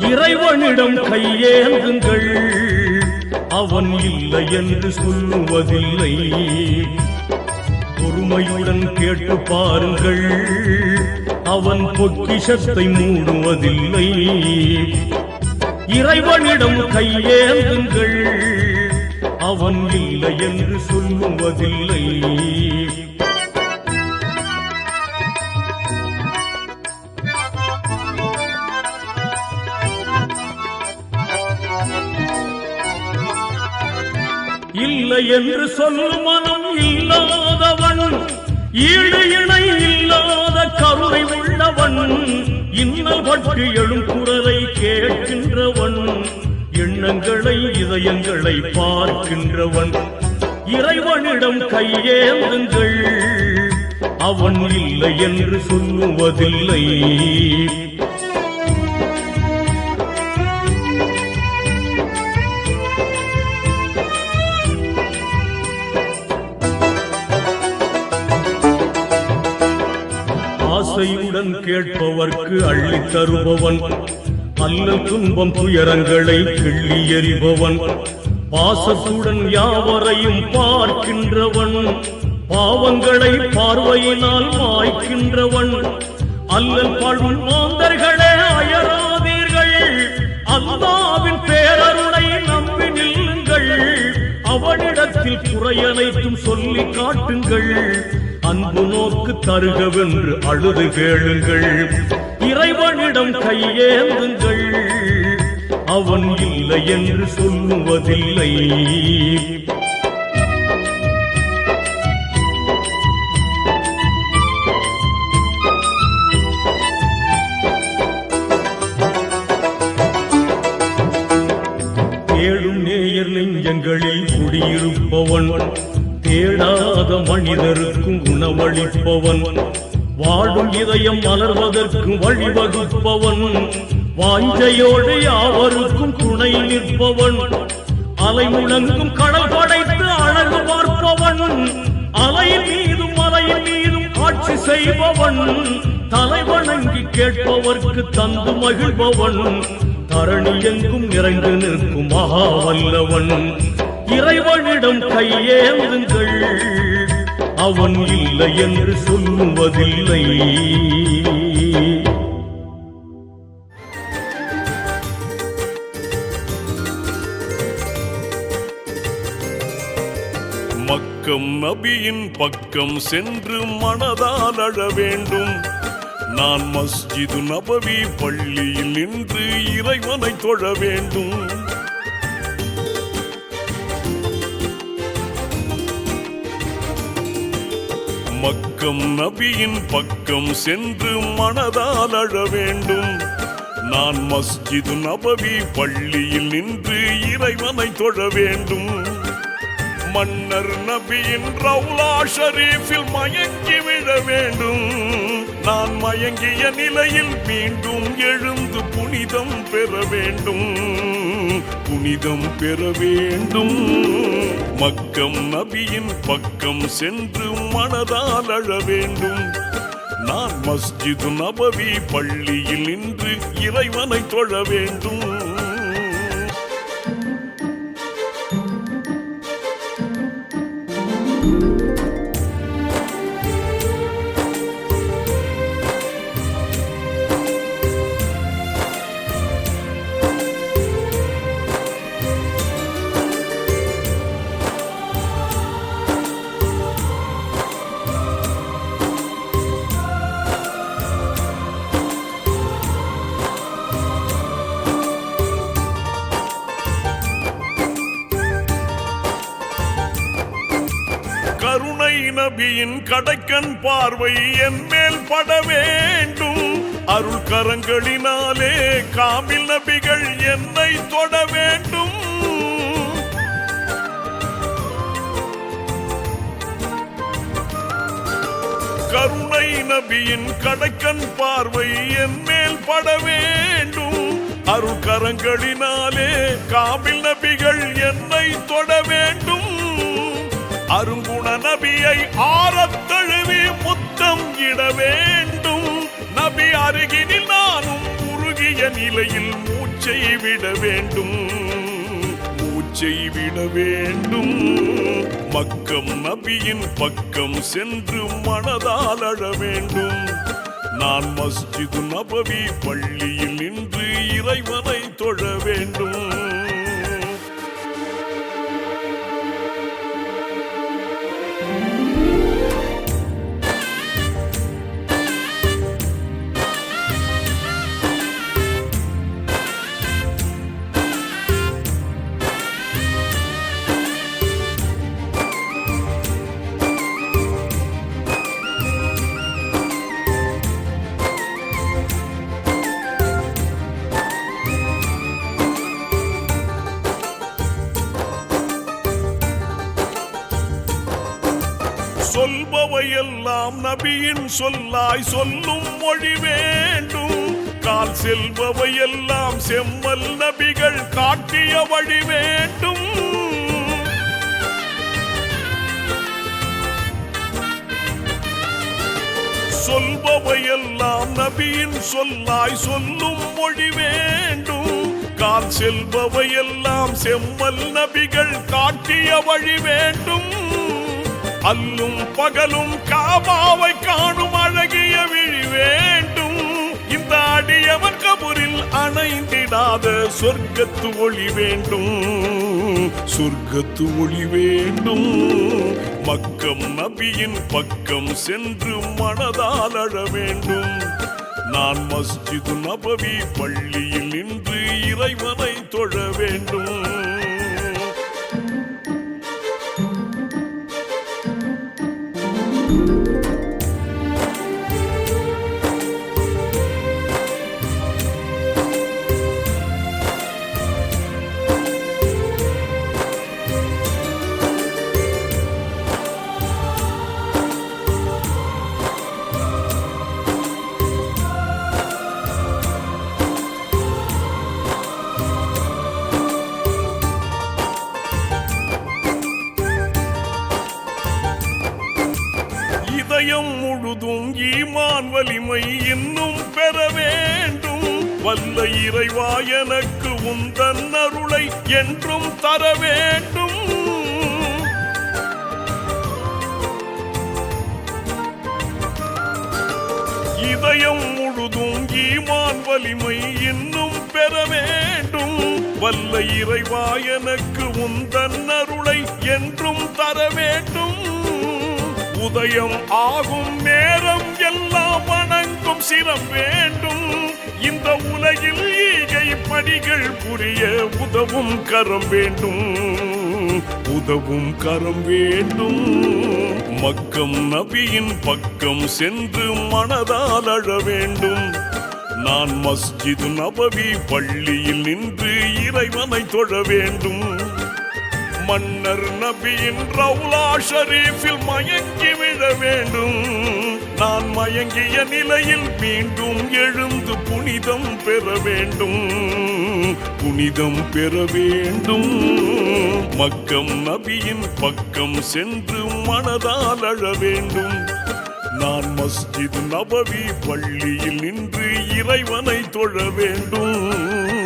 இறைவனிடம் கையேந்துங்கள், அவன் இல்லை என்று சொல்லுவதில்லை. பொறுமையுடன் கேட்டு பாருங்கள், அவன் பொக்கிஷத்தை மூடுவதில்லை. இறைவனிடம் கையேந்துங்கள், அவன் இல்லை என்று சொல்லுவதில்லை. இல்லை என்று சொல்லும் மனம் இல்லாதவன், ஈடு இணை இல்லாத கருணை உள்ளவன், இன்னல் பற்றி எழும் குரலை கேட்கின்றவன், எண்ணங்களை இதயங்களை பார்க்கின்றவன். இறைவனிடம் கையேந்துங்கள், அவன் இல்லை என்று சொல்லுவதில்லை. ஆசையுடன் கேட்பவர்க்கு அள்ளி தருபவன், அல்லல் துன்பம் துயரங்களை கிள்ளி எறிபவன், பாசத்துடன் யாவரையும் பார்க்கின்றவன், பாவங்களை பார்வையினால் மாய்க்கின்றவன். அல்லல் பாழும் மாந்தர்களே அயராதீர்கள், அல்லாஹ்வின் பேரருளை நம்பி நில்லுங்கள், அவனிடத்தில் குறையனைத்தும் சொல்லி காட்டுங்கள், அன்பு நோக்கு தருகவென்று அழுது கேளுங்கள். இறைவனிடம் கையேந்துங்கள், அவன் இல்லை என்று சொல்லுவதில்லை. தேடும் நேயர் நெஞ்சங்களில் குடியிருப்பவன், தேடாத மனிதருக்கும் உணவளிப்பவன், வாடும் இதயம் மலர்வதற்கு வழிவகுப்பவன், வாஞ்சையோடு யாவருக்கும் துணை நிற்பவன், அலை முழங்கும் கடல் படைத்து அழகு பார்ப்பவன், அலையின் மீதும் மலையின் மீதும் ஆட்சி செய்பவன், தலை வணங்கி கேட்பவர்க்கு தந்து மகிழ்பவன், தரணி எங்கும் நிறைந்து நிற்கும் மகா வல்லவன். இறைவனிடம் கையேந்துங்கள், அவன் இல்லை என்று சொல்லுவதில்லை. மக்கம் நபியின் பக்கம் சென்று மனதால் அழ வேண்டும். நான் மஸ்ஜிது நபவி பள்ளியில் நின்று இறைவனை தொழ வேண்டும். மக்கம் நபியின் பக்கம் சென்று மனதால் அழ வேண்டும். நான் மஸ்ஜிது நபவி பள்ளியில் நின்று இறைவனை தொழ வேண்டும். மன்னர் நபியின் ரவுலா ஷரீஃபில் மயங்கி விழ வேண்டும். நான் மயங்கிய நிலையில் மீண்டும் எழுந்து புனிதம் பெற வேண்டும், புனிதம் பெற வேண்டும். மக்கம் நபியின் பக்கம் சென்று மனதால் அழ வேண்டும். நான் மஸ்ஜிது நபவி பள்ளியில் நின்று இறைவனை தொழ வேண்டும். கருணை நபியின் கடைக்கண் பார்வை என் மேல் பட வேண்டும். அருள் கரங்களினாலே காமில் நபிகள் என்னை தொட வேண்டும். கருணை நபியின் கடைக்கண் பார்வை என் மேல் பட வேண்டும். அருள் கரங்களினாலே காமில் நபிகள் என்னை தொட வேண்டும். அருங்குண நபியை ஆரத் தழுவி முத்தம் இட வேண்டும். நபி அருகினில் நானும் உருகிய நிலையில் மூச்சு மூச்சை விட வேண்டும், மூச்சை விட வேண்டும். மக்கம் நபியின் பக்கம் சென்று மனதால் அழ வேண்டும். நான் மஸ்ஜிது நபவி பள்ளியில் நின்று இறைவனை தொழ வேண்டும். சொல்பவையெல்லாம் நபியின் சொல்லாய் சொல்லும் மொழி வேண்டும். கால் செல்பவையெல்லாம் செம்மல் நபிகள் காட்டிய வழி வேண்டும். சொல்பவையெல்லாம் நபியின் சொல்லாய் சொல்லும் மொழி வேண்டும். கால் செல்பவையெல்லாம் செம்மல் நபிகள் காட்டிய வழி வேண்டும். அல்லும் பகலும் காபாவை காணும் அழகிய விழி வேண்டும். இந்த அடியவன் கபூரில் அணைந்திடாத சொர்க்கத்து ஒளி வேண்டும், சொர்க்கத்து ஒளி வேண்டும். மக்கம் நபியின் பக்கம் சென்று மனதால் அழ வேண்டும். நான் மஸ்ஜிது நபவி பள்ளியில் நின்று இறைவனை தொழ வேண்டும். இதயம் முழுதும் ஈமான் வலிமை இன்னும் பெற வேண்டும். வல்ல இறைவா எனக்கு உந்தன் அருளை என்றும் தர வேண்டும். இதயம் முழுதும் ஈமான் வலிமை இன்னும் பெற வேண்டும். வல்ல இறைவா எனக்கு உந்தன் அருளை என்றும் தர வேண்டும். உதயம் ஆகும் நேரம் எல்லாம் வணங்கும் சிரம் வேண்டும். இந்த உலகில் ஈகை படிகள் புரிய உதவும் கரம் வேண்டும், உதவும் கரம் வேண்டும். மக்கம் நபியின் பக்கம் சென்று மனதால் அழ வேண்டும். நான் மஸ்ஜிது நபவி பள்ளியில் நின்று இறைவனை தொழ வேண்டும். மன்னர் நபியின் ரவுலா ஷரீஃபில் மயங்கி விழ வேண்டும். நான் மயங்கிய நிலையில் மீண்டும் எழுந்து புனிதம் பெற வேண்டும், புனிதம் பெற வேண்டும். மக்கம் நபியின் பக்கம் சென்று மனதால் அழ வேண்டும். நான் மஸ்ஜிது நபவி பள்ளியில் நின்று இறைவனை தொழ வேண்டும்.